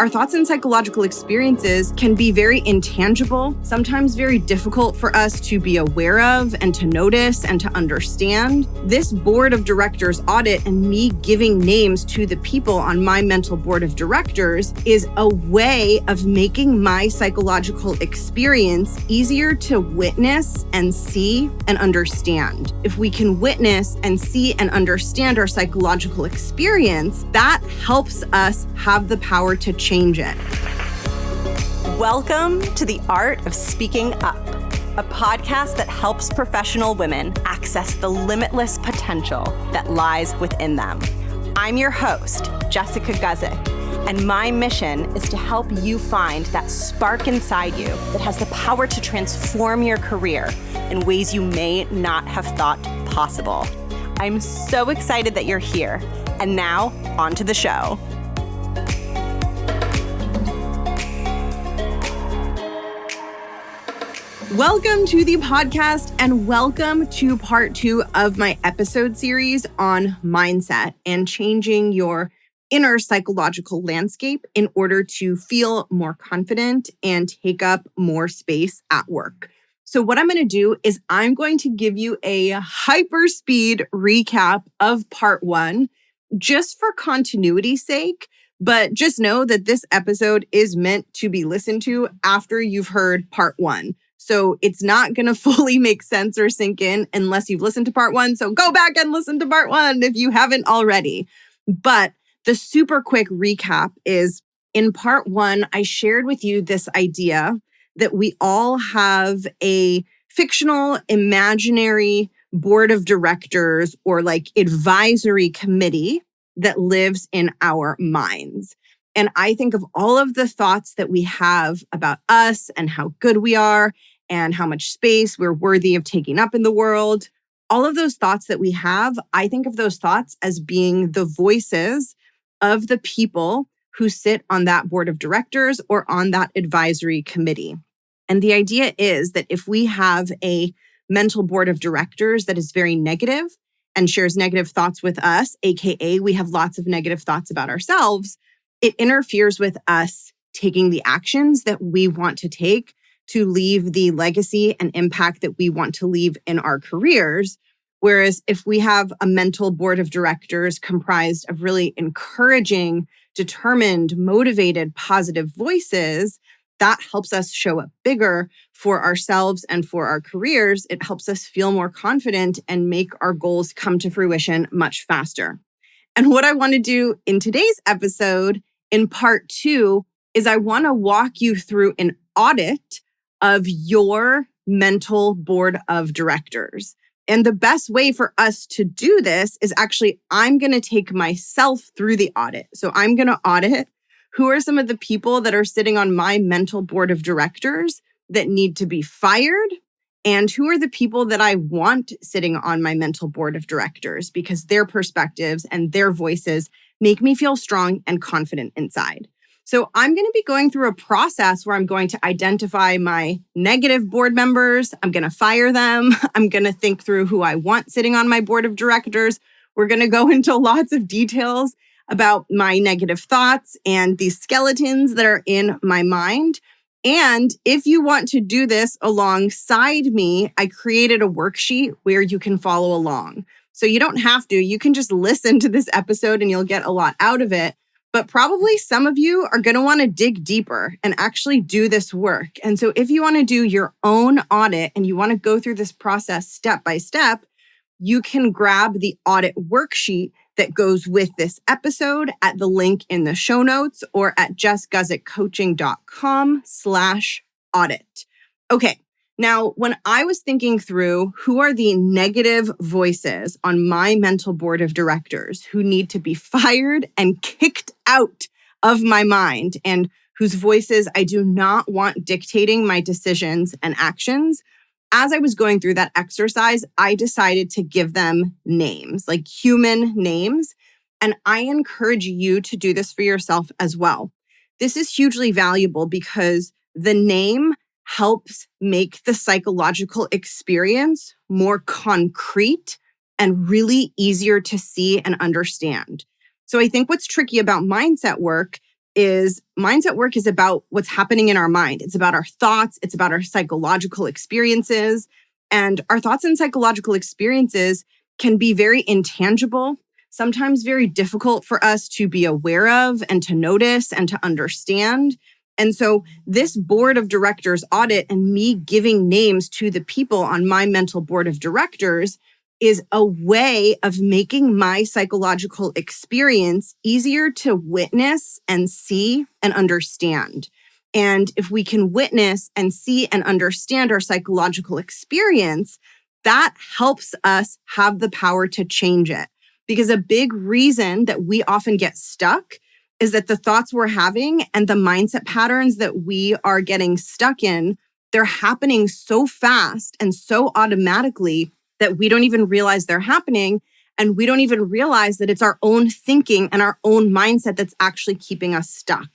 Our thoughts and psychological experiences can be very intangible, sometimes very difficult for us to be aware of and to notice and to understand. This board of directors audit and me giving names to the people on my mental board of directors is a way of making my psychological experience easier to witness and see and understand. If we can witness and see and understand our psychological experience, that helps us have the power to change it. Welcome to The Art of Speaking Up, a podcast that helps professional women access the limitless potential that lies within them. I'm your host, Jessica Guzik, and my mission is to help you find that spark inside you that has the power to transform your career in ways you may not have thought possible. I'm so excited that you're here. And now, on to the show. Welcome to the podcast and welcome to part 2 of my episode series on mindset and changing your inner psychological landscape in order to feel more confident and take up more space at work. So what I'm going to do is I'm going to give you a hyperspeed recap of part 1 just for continuity's sake, but just know that this episode is meant to be listened to after you've heard part 1. So it's not going to fully make sense or sink in unless you've listened to part 1. So go back and listen to part 1 if you haven't already. But the super quick recap is in part 1, I shared with you this idea that we all have a fictional, imaginary board of directors or like advisory committee that lives in our minds. And I think of all of the thoughts that we have about us and how good we are and how much space we're worthy of taking up in the world. All of those thoughts that we have, I think of those thoughts as being the voices of the people who sit on that board of directors or on that advisory committee. And the idea is that if we have a mental board of directors that is very negative and shares negative thoughts with us, aka we have lots of negative thoughts about ourselves, it interferes with us taking the actions that we want to take to leave the legacy and impact that we want to leave in our careers. Whereas if we have a mental board of directors comprised of really encouraging, determined, motivated, positive voices, that helps us show up bigger for ourselves and for our careers. It helps us feel more confident and make our goals come to fruition much faster. And what I want to do in today's episode, in part 2, is I want to walk you through an audit of your mental board of directors. And the best way for us to do this is actually, I'm going to take myself through the audit. So I'm going to audit who are some of the people that are sitting on my mental board of directors that need to be fired, and who are the people that I want sitting on my mental board of directors because their perspectives and their voices make me feel strong and confident inside. So I'm going to be going through a process where I'm going to identify my negative board members. I'm going to fire them. I'm going to think through who I want sitting on my board of directors. We're going to go into lots of details about my negative thoughts and these skeletons that are in my mind. And if you want to do this alongside me, I created a worksheet where you can follow along. So you don't have to. You can just listen to this episode and you'll get a lot out of it. But probably some of you are going to want to dig deeper and actually do this work. And so if you want to do your own audit and you want to go through this process step by step, you can grab the audit worksheet that goes with this episode at the link in the show notes or at jessguzikcoaching.com/audit. Okay. Now, when I was thinking through who are the negative voices on my mental board of directors who need to be fired and kicked out of my mind and whose voices I do not want dictating my decisions and actions, as I was going through that exercise, I decided to give them names, like human names. And I encourage you to do this for yourself as well. This is hugely valuable because the name helps make the psychological experience more concrete and really easier to see and understand. So I think what's tricky about mindset work is mindset work is about what's happening in our mind. It's about our thoughts. It's about our psychological experiences. And our thoughts and psychological experiences can be very intangible, sometimes very difficult for us to be aware of and to notice and to understand. And so this board of directors audit and me giving names to the people on my mental board of directors is a way of making my psychological experience easier to witness and see and understand. And if we can witness and see and understand our psychological experience, that helps us have the power to change it. Because a big reason that we often get stuck is that the thoughts we're having and the mindset patterns that we are getting stuck in, they're happening so fast and so automatically that we don't even realize they're happening. And we don't even realize that it's our own thinking and our own mindset that's actually keeping us stuck.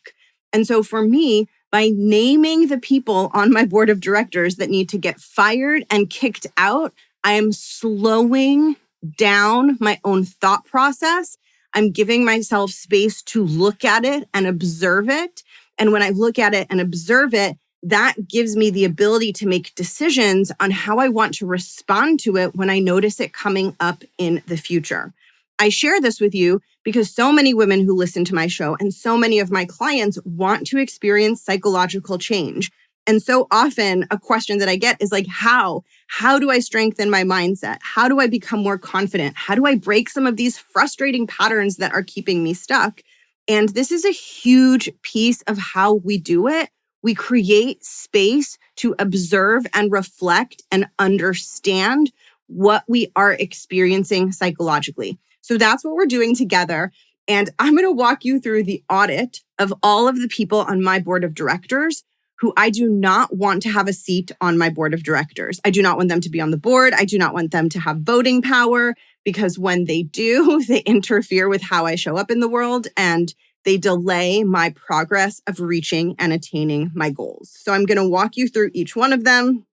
And so for me, by naming the people on my board of directors that need to get fired and kicked out, I am slowing down my own thought process. I'm giving myself space to look at it and observe it. And when I look at it and observe it, that gives me the ability to make decisions on how I want to respond to it when I notice it coming up in the future. I share this with you because so many women who listen to my show and so many of my clients want to experience psychological change. And so often a question that I get is like, how? How do I strengthen my mindset? How do I become more confident? How do I break some of these frustrating patterns that are keeping me stuck? And this is a huge piece of how we do it. We create space to observe and reflect and understand what we are experiencing psychologically. So that's what we're doing together. And I'm going to walk you through the audit of all of the people on my board of directors who I do not want to have a seat on my board of directors. I do not want them to be on the board. I do not want them to have voting power because when they do, they interfere with how I show up in the world and they delay my progress of reaching and attaining my goals. So I'm going to walk you through each one of them.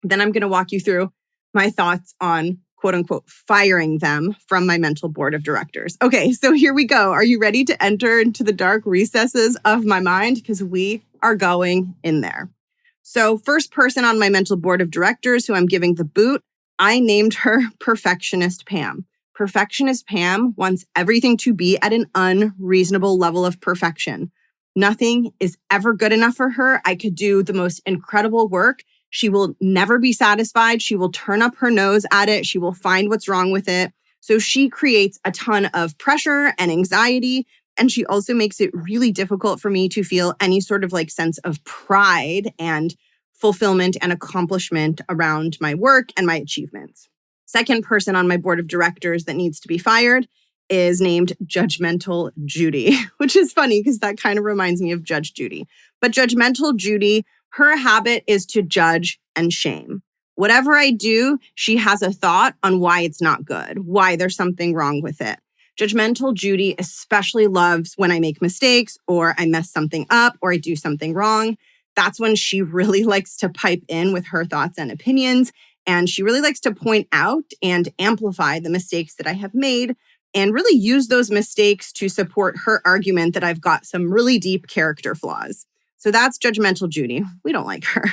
Then I'm going to walk you through my thoughts on quote unquote firing them from my mental board of directors. Okay, so here we go. Are you ready to enter into the dark recesses of my mind? Because we are going in there. So first person on my mental board of directors who I'm giving the boot, I named her Perfectionist Pam. Perfectionist Pam wants everything to be at an unreasonable level of perfection. Nothing is ever good enough for her. I could do the most incredible work. She will never be satisfied. She will turn up her nose at it. She will find what's wrong with it. So she creates a ton of pressure and anxiety. And she also makes it really difficult for me to feel any sort of like sense of pride and fulfillment and accomplishment around my work and my achievements. Second person on my board of directors that needs to be fired is named Judgmental Judy, which is funny because that kind of reminds me of Judge Judy. But Judgmental Judy, her habit is to judge and shame. Whatever I do, she has a thought on why it's not good, why there's something wrong with it. Judgmental Judy especially loves when I make mistakes or I mess something up or I do something wrong. That's when she really likes to pipe in with her thoughts and opinions. And she really likes to point out and amplify the mistakes that I have made and really use those mistakes to support her argument that I've got some really deep character flaws. So that's Judgmental Judy. We don't like her.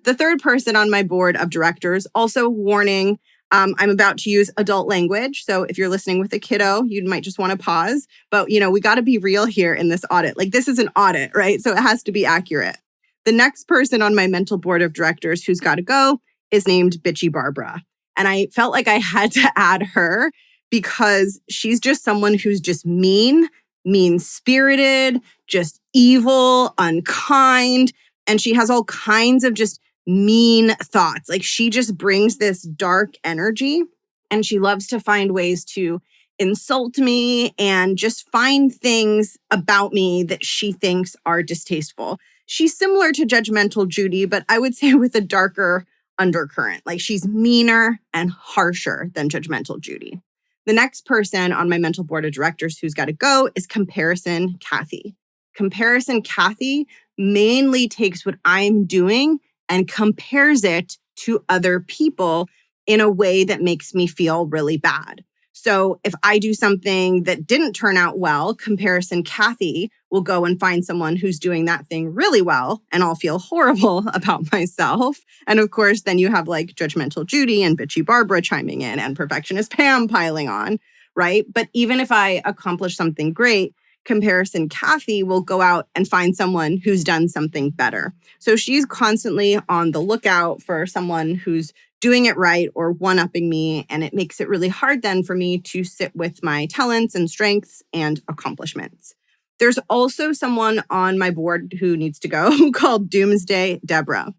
The third person on my board of directors, also warning, I'm about to use adult language. So if you're listening with a kiddo, you might just want to pause. But, we got to be real here in this audit. Like this is an audit, right? So it has to be accurate. The next person on my mental board of directors who's got to go is named Bitchy Barbara. And I felt like I had to add her because she's just someone who's just mean-spirited, just evil, unkind. And she has all kinds of just mean thoughts. Like she just brings this dark energy and she loves to find ways to insult me and just find things about me that she thinks are distasteful. She's similar to Judgmental Judy, but I would say with a darker undercurrent. Like she's meaner and harsher than Judgmental Judy. The next person on my mental board of directors who's got to go is Comparison Kathy. Comparison Kathy mainly takes what I'm doing and compares it to other people in a way that makes me feel really bad. So if I do something that didn't turn out well, Comparison Kathy will go and find someone who's doing that thing really well, and I'll feel horrible about myself. And of course, then you have like judgmental Judy and bitchy Barbara chiming in and perfectionist Pam piling on, right? But even if I accomplish something great, comparison Kathy will go out and find someone who's done something better. So she's constantly on the lookout for someone who's doing it right or one-upping me. And it makes it really hard then for me to sit with my talents and strengths and accomplishments. There's also someone on my board who needs to go called Doomsday Deborah.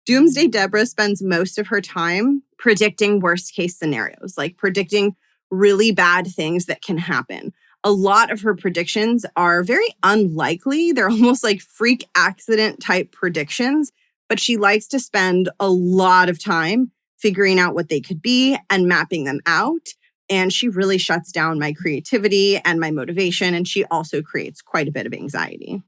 Doomsday Deborah spends most of her time predicting worst case scenarios, like predicting really bad things that can happen. A lot of her predictions are very unlikely. They're almost like freak accident type predictions, but she likes to spend a lot of time figuring out what they could be and mapping them out. And she really shuts down my creativity and my motivation. And she also creates quite a bit of anxiety.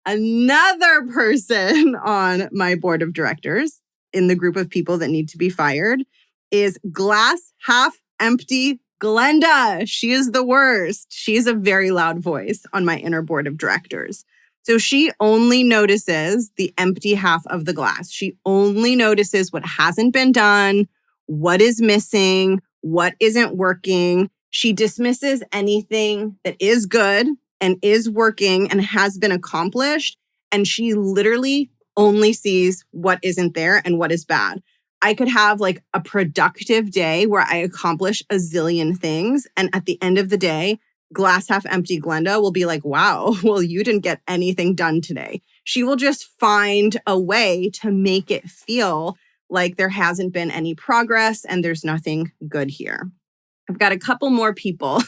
Another person on my board of directors in the group of people that need to be fired is glass half empty Glenda. She is the worst. She is a very loud voice on my inner board of directors. So she only notices the empty half of the glass. She only notices what hasn't been done, what is missing, what isn't working. She dismisses anything that is good and is working and has been accomplished. And she literally only sees what isn't there and what is bad. I could have like a productive day where I accomplish a zillion things. And at the end of the day, glass half empty Glenda will be like, wow, well, you didn't get anything done today. She will just find a way to make it feel like there hasn't been any progress and there's nothing good here. I've got a couple more people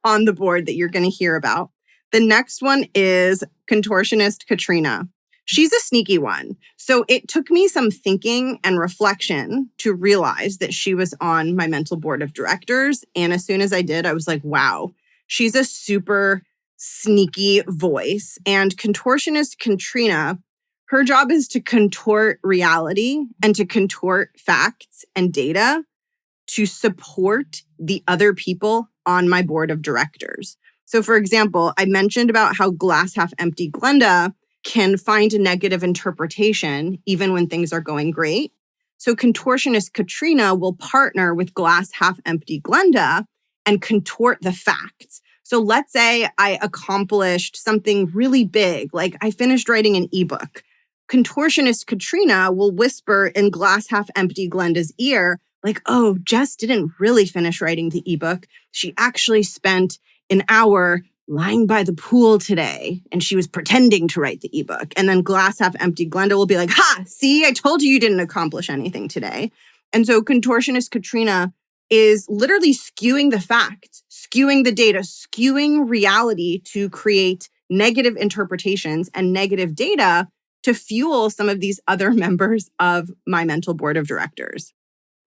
on the board that you're going to hear about. The next one is contortionist Katrina. She's a sneaky one. So it took me some thinking and reflection to realize that she was on my mental board of directors. And as soon as I did, I was like, wow, she's a super sneaky voice. And contortionist Katrina, her job is to contort reality and to contort facts and data to support the other people on my board of directors. So for example, I mentioned about how glass half empty Glenda can find a negative interpretation even when things are going great. So contortionist Katrina will partner with glass half empty Glenda and contort the facts. So let's say I accomplished something really big, like I finished writing an ebook. Contortionist Katrina will whisper in glass half empty Glenda's ear, like, oh, Jess didn't really finish writing the ebook. She actually spent an hour lying by the pool today, and she was pretending to write the ebook. And then glass half empty Glenda will be like, ha, see, I told you didn't accomplish anything today. And so contortionist Katrina is literally skewing the facts, skewing the data, skewing reality to create negative interpretations and negative data to fuel some of these other members of my mental board of directors.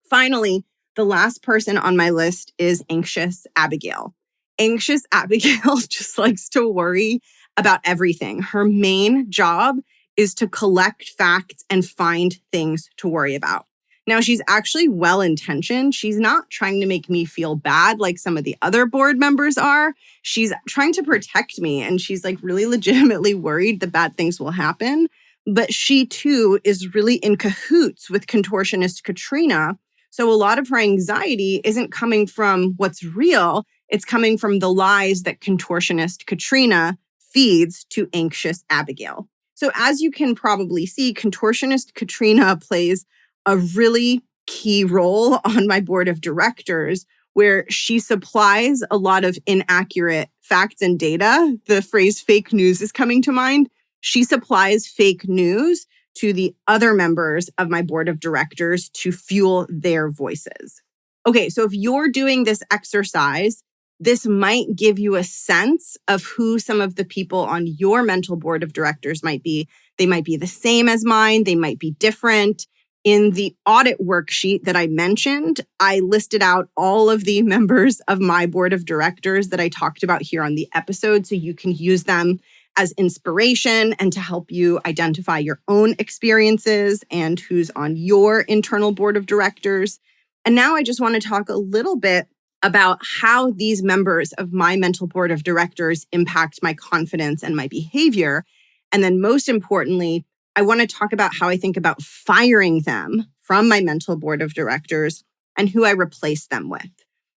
Finally, the last person on my list is anxious Abigail. Anxious Abigail just likes to worry about everything. Her main job is to collect facts and find things to worry about. Now, she's actually well-intentioned. She's not trying to make me feel bad like some of the other board members are. She's trying to protect me, and she's like really legitimately worried that bad things will happen. But she too is really in cahoots with contortionist Katrina. So a lot of her anxiety isn't coming from what's real. It's coming from the lies that contortionist Katrina feeds to anxious Abigail. So as you can probably see, contortionist Katrina plays a really key role on my board of directors where she supplies a lot of inaccurate facts and data. The phrase fake news is coming to mind. She supplies fake news to the other members of my board of directors to fuel their voices. Okay, so if you're doing this exercise, this might give you a sense of who some of the people on your mental board of directors might be. They might be the same as mine. They might be different. In the audit worksheet that I mentioned, I listed out all of the members of my board of directors that I talked about here on the episode, so you can use them as inspiration and to help you identify your own experiences and who's on your internal board of directors. And now I just want to talk a little bit about how these members of my mental board of directors impact my confidence and my behavior. And then most importantly, I want to talk about how I think about firing them from my mental board of directors and who I replace them with.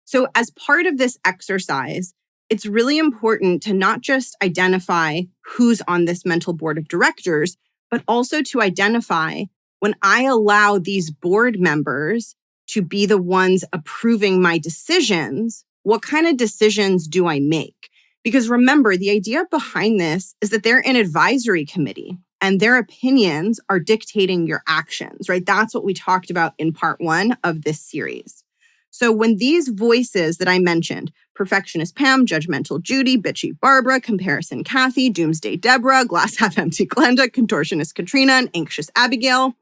So as part of this exercise, it's really important to not just identify who's on this mental board of directors, but also to identify when I allow these board members to be the ones approving my decisions, what kind of decisions do I make? Because remember, the idea behind this is that they're an advisory committee and their opinions are dictating your actions, right? That's what we talked about in part 1 of this series. So when these voices that I mentioned, perfectionist Pam, judgmental Judy, bitchy Barbara, comparison Kathy, doomsday Deborah, glass half empty Glenda, contortionist Katrina, and anxious Abigail,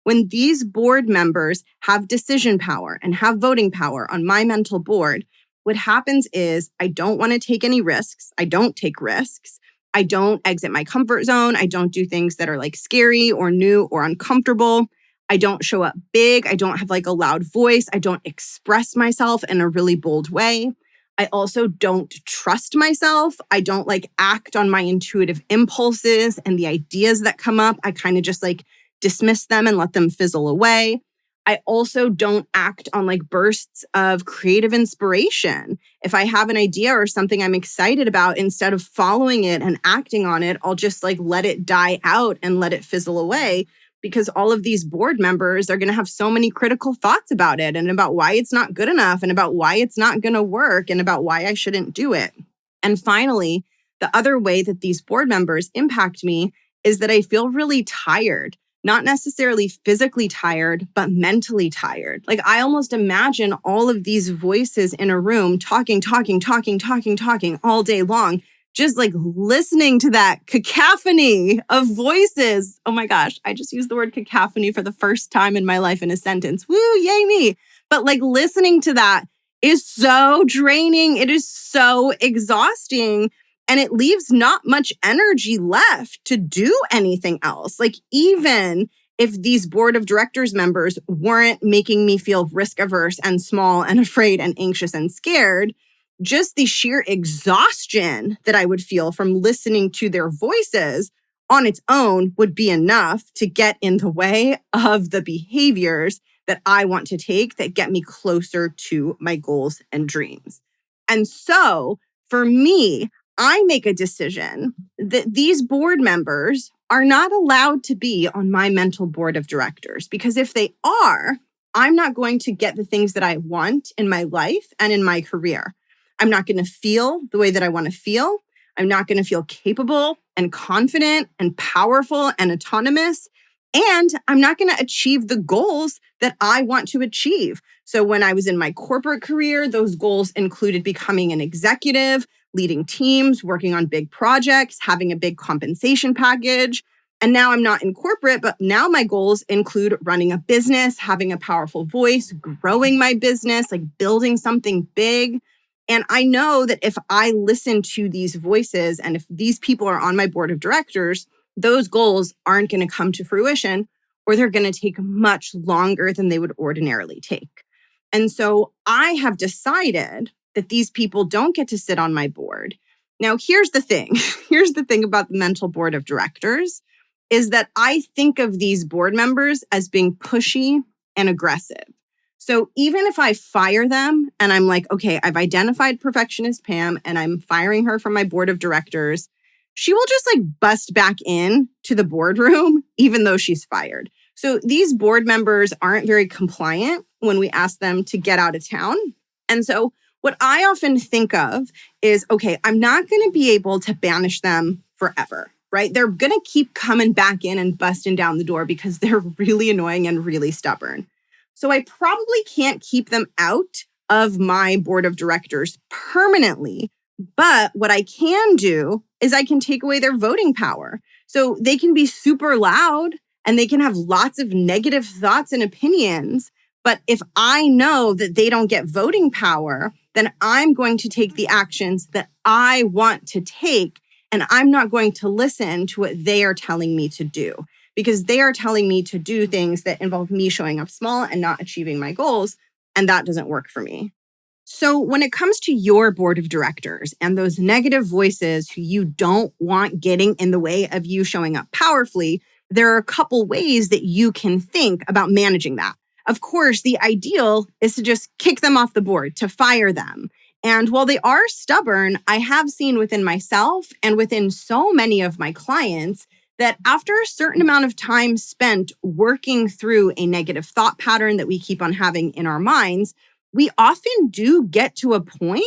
when these board members have decision power and have voting power on my mental board, what happens is I don't want to take any risks. I don't take risks. I don't exit my comfort zone. I don't do things that are like scary or new or uncomfortable. I don't show up big. I don't have like a loud voice. I don't express myself in a really bold way. I also don't trust myself. I don't like act on my intuitive impulses and the ideas that come up. I kind of just like dismiss them and let them fizzle away. I also don't act on like bursts of creative inspiration. If I have an idea or something I'm excited about, instead of following it and acting on it, I'll just like let it die out and let it fizzle away, because all of these board members are going to have so many critical thoughts about it and about why it's not good enough and about why it's not going to work and about why I shouldn't do it. And finally, the other way that these board members impact me is that I feel really tired. Not necessarily physically tired, but mentally tired. Like I almost imagine all of these voices in a room talking all day long, just like listening to that cacophony of voices. Oh my gosh, I just used the word cacophony for the first time in my life in a sentence. Woo, yay me. But like listening to that is so draining. It is so exhausting. And it leaves not much energy left to do anything else. Like even if these board of directors members weren't making me feel risk averse and small and afraid and anxious and scared, just the sheer exhaustion that I would feel from listening to their voices on its own would be enough to get in the way of the behaviors that I want to take that get me closer to my goals and dreams. And so for me, I make a decision that these board members are not allowed to be on my mental board of directors, because if they are, I'm not going to get the things that I want in my life and in my career. I'm not going to feel the way that I want to feel. I'm not going to feel capable and confident and powerful and autonomous. And I'm not going to achieve the goals that I want to achieve. So when I was in my corporate career, those goals included becoming an executive, leading teams, working on big projects, having a big compensation package. And now I'm not in corporate, but now my goals include running a business, having a powerful voice, growing my business, like building something big. And I know that if I listen to these voices and if these people are on my board of directors, those goals aren't going to come to fruition, or they're going to take much longer than they would ordinarily take. And so I have decided that these people don't get to sit on my board. Now, here's the thing. Here's the thing about the mental board of directors is that I think of these board members as being pushy and aggressive. So even if I fire them and I'm like, okay, I've identified perfectionist Pam and I'm firing her from my board of directors, she will just like bust back in to the boardroom, even though she's fired. So these board members aren't very compliant when we ask them to get out of town. And so what I often think of is, okay, I'm not going to be able to banish them forever, right? They're going to keep coming back in and busting down the door because they're really annoying and really stubborn. So I probably can't keep them out of my board of directors permanently. But what I can do is I can take away their voting power. So they can be super loud and they can have lots of negative thoughts and opinions. But if I know that they don't get voting power, then I'm going to take the actions that I want to take. And I'm not going to listen to what they are telling me to do, because they are telling me to do things that involve me showing up small and not achieving my goals. And that doesn't work for me. So when it comes to your board of directors and those negative voices who you don't want getting in the way of you showing up powerfully, there are a couple ways that you can think about managing that. Of course, the ideal is to just kick them off the board, to fire them. And while they are stubborn, I have seen within myself and within so many of my clients that after a certain amount of time spent working through a negative thought pattern that we keep on having in our minds, we often do get to a point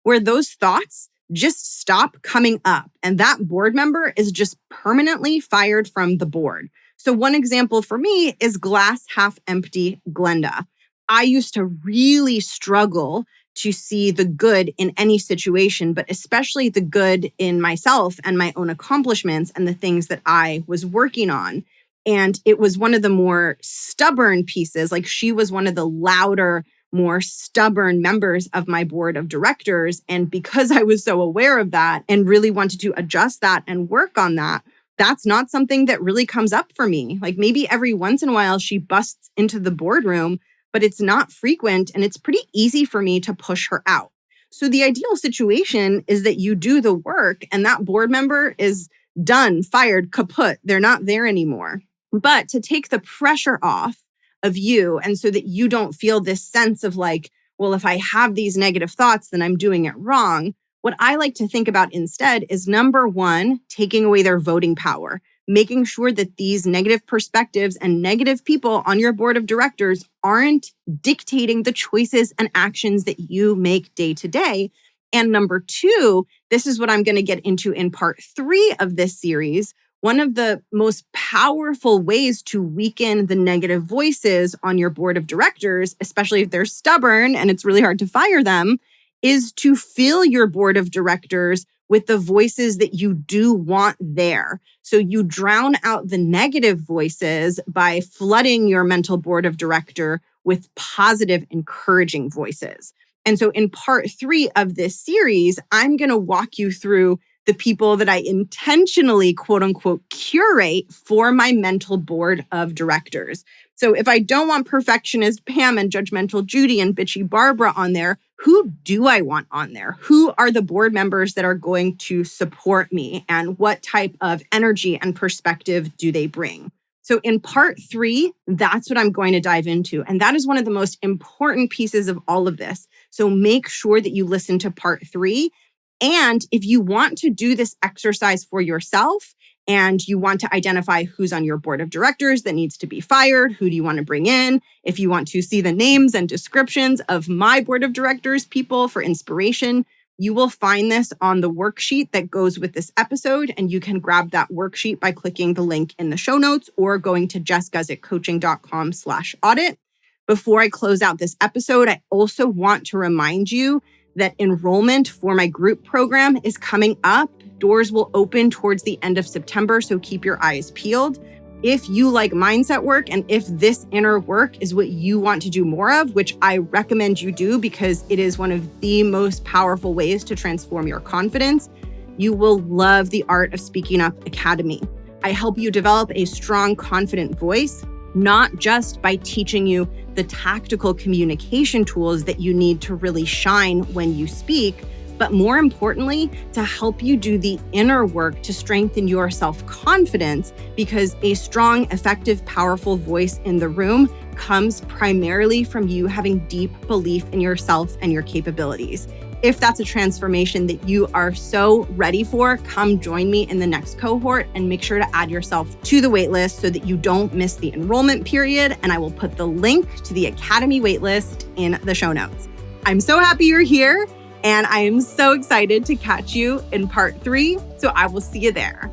where those thoughts just stop coming up and that board member is just permanently fired from the board. So one example for me is glass half empty Glenda. I used to really struggle to see the good in any situation, but especially the good in myself and my own accomplishments and the things that I was working on. And it was one of the more stubborn pieces. Like she was one of the louder, more stubborn members of my board of directors. And because I was so aware of that and really wanted to adjust that and work on that, that's not something that really comes up for me. Like maybe every once in a while she busts into the boardroom, but it's not frequent and it's pretty easy for me to push her out. So the ideal situation is that you do the work and that board member is done, fired, kaput. They're not there anymore. But to take the pressure off of you and so that you don't feel this sense of like, well, if I have these negative thoughts, then I'm doing it wrong. What I like to think about instead is number one, taking away their voting power, making sure that these negative perspectives and negative people on your board of directors aren't dictating the choices and actions that you make day to day. And number two, this is what I'm going to get into in part 3 of this series. One of the most powerful ways to weaken the negative voices on your board of directors, especially if they're stubborn and it's really hard to fire them, is to fill your board of directors with the voices that you do want there. So you drown out the negative voices by flooding your mental board of director with positive, encouraging voices. And so in part 3 of this series, I'm going to walk you through the people that I intentionally, quote unquote, curate for my mental board of directors. So if I don't want perfectionist Pam and judgmental Judy and bitchy Barbara on there, who do I want on there? Who are the board members that are going to support me? And what type of energy and perspective do they bring? So in part 3, that's what I'm going to dive into. And that is one of the most important pieces of all of this. So make sure that you listen to part 3. And if you want to do this exercise for yourself and you want to identify who's on your board of directors that needs to be fired, who do you want to bring in? If you want to see the names and descriptions of my board of directors people for inspiration, you will find this on the worksheet that goes with this episode. And you can grab that worksheet by clicking the link in the show notes or going to jessguzikcoaching.com/audit. Before I close out this episode, I also want to remind you that enrollment for my group program is coming up. Doors will open towards the end of September, so keep your eyes peeled. If you like mindset work and if this inner work is what you want to do more of, which I recommend you do because it is one of the most powerful ways to transform your confidence, you will love the Art of Speaking Up Academy. I help you develop a strong, confident voice, not just by teaching you the tactical communication tools that you need to really shine when you speak, but more importantly, to help you do the inner work to strengthen your self-confidence, because a strong, effective, powerful voice in the room comes primarily from you having deep belief in yourself and your capabilities. If that's a transformation that you are so ready for, come join me in the next cohort and make sure to add yourself to the waitlist so that you don't miss the enrollment period. And I will put the link to the Academy waitlist in the show notes. I'm so happy you're here and I am so excited to catch you in part 3. So I will see you there.